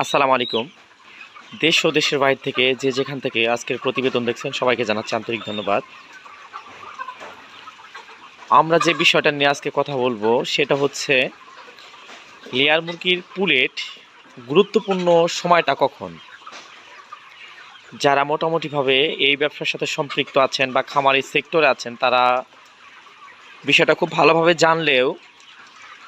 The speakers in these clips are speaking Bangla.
আসসালামু আলাইকুম। দেশ ও দেশের বাইরে থেকে যে যেখান থেকে আজকের প্রতিবেদন দেখছেন সবাইকে জানাচ্ছি আন্তরিক ধন্যবাদ। আমরা যে বিষয়টা নিয়ে আজকে কথা বলবো সেটা হচ্ছে লেয়ার মুরগির পুলেট গুরুত্বপূর্ণ সময়টা কখন। যারা মোটামুটিভাবে এই ব্যবসার সাথে সম্পৃক্ত আছেন বা খামারি সেক্টরে আছেন তারা বিষয়টা খুব ভালোভাবে জানলেও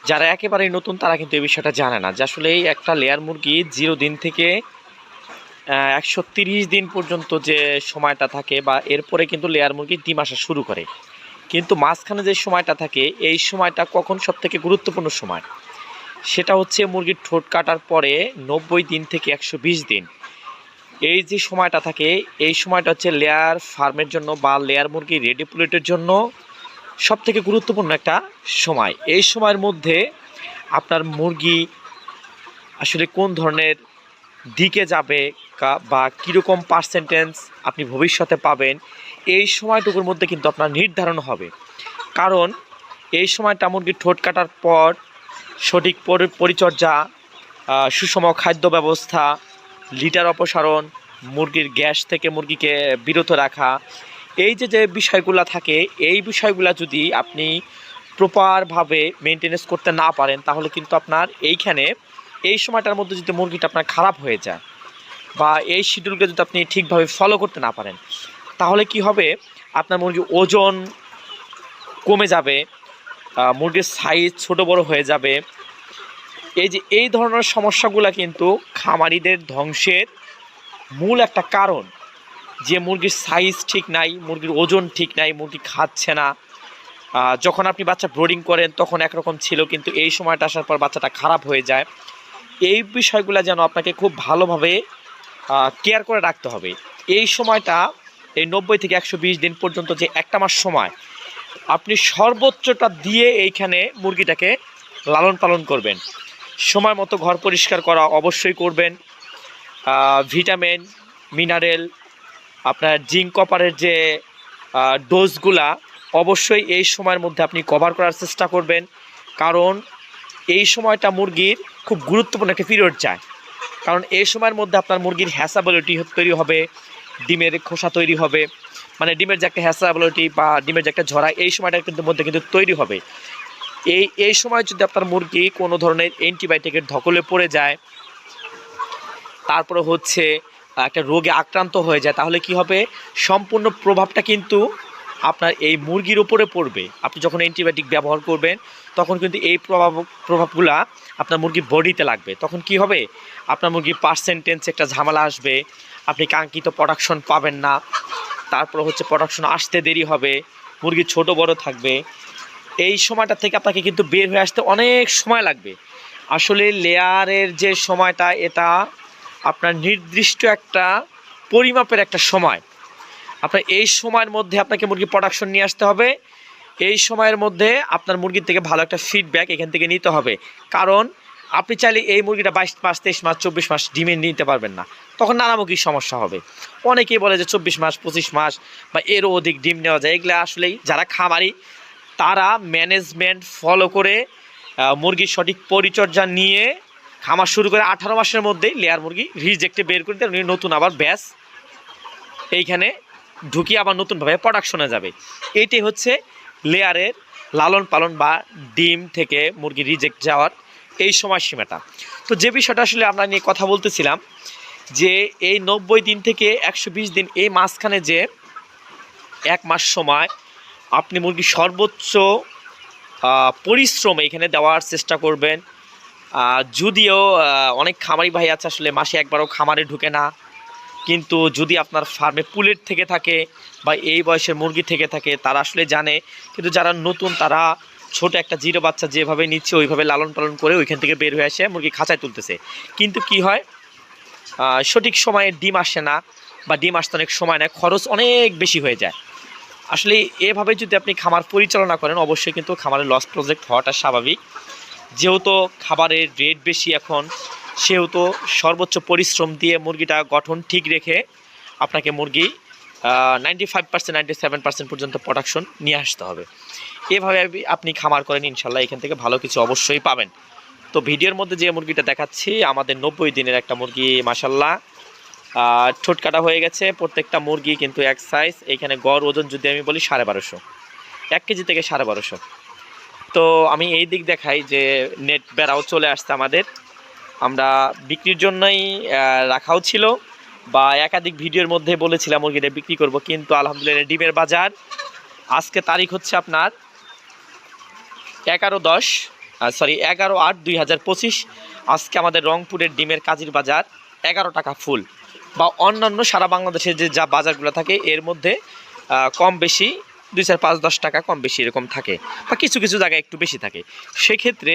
যারা একেবারেই নতুন তারা কিন্তু এই বিষয়টা জানে না যে আসলে এই একটা লেয়ার মুরগি 0 দিন থেকে 130 দিন পর্যন্ত যে সময়টা থাকে বা এরপরে কিন্তু লেয়ার মুরগি ডিম আসা শুরু করে, কিন্তু মাঝখানে যে সময়টা থাকে এই সময়টা কখন সবথেকে গুরুত্বপূর্ণ সময় সেটা হচ্ছে মুরগির ঠোঁট কাটার পরে 90 দিন থেকে 120 দিন। এই যে সময়টা থাকে এই সময়টা হচ্ছে লেয়ার ফার্মের জন্য বা লেয়ার মুরগি রেডি পুলেটের জন্য সবথেকে গুরুত্বপূর্ণ একটা সময়। এই সময়ের মধ্যে আপনার মুরগি আসলে কোন ধরনের দিকে যাবে বা কীরকম পার্সেন্টেজ আপনি ভবিষ্যতে পাবেন এই সময়টুকুর মধ্যে কিন্তু আপনার নির্ধারণ হবে। কারণ এই সময়টা মুরগির ঠোঁট কাটার পর সঠিক পরিচর্যা, সুষম খাদ্য ব্যবস্থা, লিটার অপসারণ, মুরগির গ্যাস থেকে মুরগিকে বিরত রাখা, এই যে বিষয়গুলো থাকে এই বিষয়গুলো যদি আপনি প্রপারভাবে মেনটেনেন্স করতে না পারেন তাহলে কিন্তু আপনার এইখানে এই সময়টার মধ্যে যদি মুরগিটা আপনার খারাপ হয়ে যায় বা এই শিডিউলকে যদি আপনি ঠিকভাবে ফলো করতে না পারেন তাহলে কি হবে, আপনার মুরগির ওজন কমে যাবে, মুরগির সাইজ ছোট বড় হয়ে যাবে। এই ধরনের সমস্যাগুলো কিন্তু খামারিদের ধ্বংসের মূল একটা কারণ, যে মুরগির সাইজ ঠিক নাই, মুরগির ওজন ঠিক নাই, মুরগি খাচ্ছে না। যখন আপনি বাচ্চা ব্রোডিং করেন তখন একরকম ছিল, কিন্তু এই সময়টা আসার পর বাচ্চাটা খারাপ হয়ে যায়। এই বিষয়গুলো যেন আপনাকে খুব ভালোভাবে কেয়ার করে রাখতে হবে। এই সময়টা এই 90 থেকে 120 দিন পর্যন্ত যে একটা মাস সময় আপনি সর্বোচ্চটা দিয়ে এইখানে মুরগিটাকে লালন পালন করবেন। সময় মতো ঘর পরিষ্কার করা অবশ্যই করবেন। ভিটামিন, মিনারেল, আপনার জিঙ্ক কপারের যে ডোজগুলা অবশ্যই এই সময়ের মধ্যে আপনি কভার করার চেষ্টা করবেন। কারণ এই সময়টা মুরগির খুব গুরুত্বপূর্ণ একটা পিরিয়ড যায়। কারণ এই সময়ের মধ্যে আপনার মুরগির হ্যাসাবিলিটি তৈরি হবে, ডিমের খোসা তৈরি হবে, মানে ডিমের যে একটা হ্যাসাবিলিটি বা ডিমের যে একটা ঝরা এই সময়টার মধ্যে কিন্তু তৈরি হবে। এই সময় যদি আপনার মুরগি কোনো ধরনের অ্যান্টিবায়োটিকের ধকলে পড়ে যায়, তারপরে হচ্ছে একটা রোগে আক্রান্ত হয়ে যায়, তাহলে কি হবে, সম্পূর্ণ প্রভাবটা কিন্তু আপনার এই মুরগির ওপরে পড়বে। আপনি যখন অ্যান্টিবায়োটিক ব্যবহার করবেন তখন কিন্তু এই প্রভাবগুলা আপনার মুরগির বডিতে লাগবে। তখন কি হবে, আপনার মুরগির পার্সেন্টেজ একটা ঝামেলা আসবে, আপনি কাঙ্ক্ষিত প্রোডাকশন পাবেন না, তারপর হচ্ছে প্রোডাকশন আসতে দেরি হবে, মুরগি ছোট বড় থাকবে। এই সময়টা থেকে আপনাকে কিন্তু বের হয়ে আসতে অনেক সময় লাগবে। আসলে লেয়ারের যে সময়টা এটা আপনার নির্দিষ্ট একটা পরিমাপের একটা সময়। আপনার এই সময়ের মধ্যে আপনাকে মুরগি প্রোডাকশন নিয়ে আসতে হবে। এই সময়ের মধ্যে আপনার মুরগির থেকে ভালো একটা ফিডব্যাক এখান থেকে নিতে হবে। কারণ আপনি চাইলে এই মুরগিটা 22 মাস, 23 মাস, 24 মাস ডিমে নিতে পারবেন না, তখন নানামুখী সমস্যা হবে। অনেকেই বলে যে 24 মাস, 25 মাস বা এরও অধিক ডিম নেওয়া যায়। এগুলো আসলেই যারা খামারি তারা ম্যানেজমেন্ট ফলো করে মুরগির সঠিক পরিচর্যা নিয়ে খামার শুরু করে 18 মাসের মধ্যেই লেয়ার মুরগি রিজেক্টে বের করে দেন, নতুন আবার ব্যাস এইখানে ঢুকিয়ে আবার নতুনভাবে প্রোডাকশনে যাবে। এইটাই হচ্ছে লেয়ারের লালন পালন বা ডিম থেকে মুরগি রিজেক্ট যাওয়ার এই সময়সীমাটা। তো যে বিষয়টা আসলে আমরা নিয়ে কথা বলতেছিলাম যে এই 90 দিন থেকে 120 দিন এই মাঝখানে যে এক মাস সময় আপনি মুরগি সর্বোচ্চ পরিশ্রম এখানে দেওয়ার চেষ্টা করবেন। যদিও অনেক খামারি ভাই আছে আসলে মাসে একবারও খামারে ঢুকে না, কিন্তু যদি আপনার ফার্মে পুলেট থেকে থাকে বা এই বয়সের মুরগি থেকে থাকে তারা আসলে জানে। কিন্তু যারা নতুন তারা ছোট একটা জিরো বাচ্চা যেভাবে নিচ্ছে ওইভাবে লালন পালন করে ওইখান থেকে বের হয়ে আসে মুরগি খাঁচায় তুলতেছে, কিন্তু কি হয়, সঠিক সময়ে ডিম আসে না বা ডিম আসতে অনেক সময় নেয়, খরচ অনেক বেশি হয়ে যায়। আসলে এভাবে যদি আপনি খামার পরিচালনা করেন অবশ্যই কিন্তু খামারের লস প্রজেক্ট হওয়াটা স্বাভাবিক। যেহেতু খাবারের রেট বেশি এখন, সেহেতু সর্বোচ্চ পরিশ্রম দিয়ে মুরগিটা গঠন ঠিক রেখে আপনাকে মুরগি 95%, 97% পর্যন্ত প্রোডাকশন নিয়ে আসতে হবে। এভাবে আপনি খামার করেন, ইনশাল্লাহ এখান থেকে ভালো কিছু অবশ্যই পাবেন। তো ভিডিওর মধ্যে যে মুরগিটা দেখাচ্ছি আমাদের 90 দিনের একটা মুরগি, মাশাল্লাহ ঠোঁট কাটা হয়ে গেছে। প্রত্যেকটা মুরগি কিন্তু এক সাইজ। এইখানে গড় ওজন যদি আমি বলি 1250, 1 কেজি থেকে 1250। তো আমি এই দিক দেখাই যে নেট বেড়াও চলে আসছে আমাদের, আমরা বিক্রির জন্যই রাখাও ছিল, বা একাধিক ভিডিওর মধ্যে বলেছিলাম মুরগিটা বিক্রি করব, কিন্তু আলহামদুলিল্লাহ ডিমের বাজার আজকে তারিখ হচ্ছে আপনার 11/8/2025। আজকে আমাদের রংপুরের ডিমের কাজির বাজার 11 টাকা ফুল, বা অন্যান্য সারা বাংলাদেশে যে যা বাজারগুলো থাকে এর মধ্যে কম বেশি 2, 4, 5, 10 টাকা কম বেশি এরকম থাকে, বা কিছু কিছু জায়গায় একটু বেশি থাকে। সেক্ষেত্রে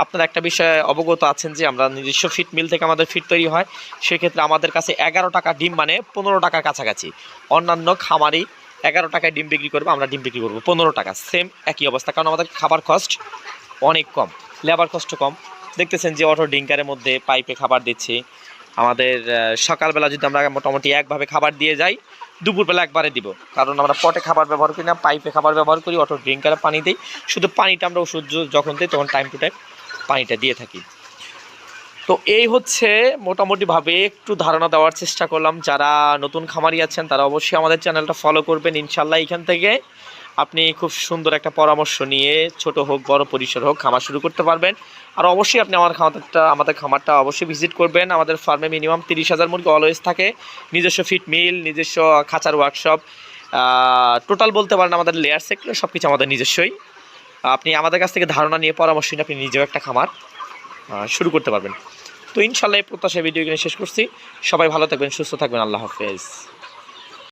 আপনারা একটা বিষয়ে অবগত আছেন যে আমরা নিজস্ব ফিট মিল থেকে আমাদের ফিট তৈরি হয়। সেক্ষেত্রে আমাদের কাছে 11 টাকা ডিম মানে 15 টাকার কাছাকাছি। অন্যান্য খামারি 11 টাকায় ডিম বিক্রি করবো, আমরা ডিম বিক্রি করবো 15 টাকা, সেম একই অবস্থা। কারণ আমাদের খাবার কস্ট অনেক কম, লেবার কষ্ট কম। দেখতেছেন যে অটো ডিঙ্কারের মধ্যে পাইপে খাবার দিচ্ছি। আমাদের সকালবেলা যদি আমরা মোটামুটি একভাবে খাবার দিয়ে যাই, দুপুরবেলা একবারে দিব, কারণ আমরা পটে খাবার ব্যবহার করি না, পাইপে খাবার ব্যবহার করি, অটো ড্রিঙ্কারে পানি দিই। শুধু পানিটা আমরা ওষুধ যখন দিই তখন টাইম টু টাইম পানিটা দিয়ে থাকি। তো এই হচ্ছে মোটামুটিভাবে একটু ধারণা দেওয়ার চেষ্টা করলাম। যারা নতুন খামারি আছেন তারা অবশ্যই আমাদের চ্যানেলটা ফলো করবেন। ইনশাল্লাহ এখান থেকে আপনি খুব সুন্দর একটা পরামর্শ নিয়ে ছোট হোক বড় পরিসর হোক খামার শুরু করতে পারবেন। আর অবশ্যই আপনি আমাদের খামারটা অবশ্যই ভিজিট করবেন। আমাদের ফার্মে মিনিমাম 30,000 মুরগি অলওয়েজ থাকে, নিজস্ব ফিট মিল, নিজস্ব খাঁচার ওয়ার্কশপ, টোটাল বলতে পারেন আমাদের লেয়ার সেক্টর সব কিছু আমাদের নিজস্বই। আপনি আমাদের কাছ থেকে ধারণা নিয়ে পরামর্শ নিয়ে আপনি নিজেও একটা খামার শুরু করতে পারবেন। তো ইনশাল্লাহ এই প্রত্যাশা ভিডিও কিনে শেষ করছি। সবাই ভালো থাকবেন, সুস্থ থাকবেন, আল্লাহ হাফেজ।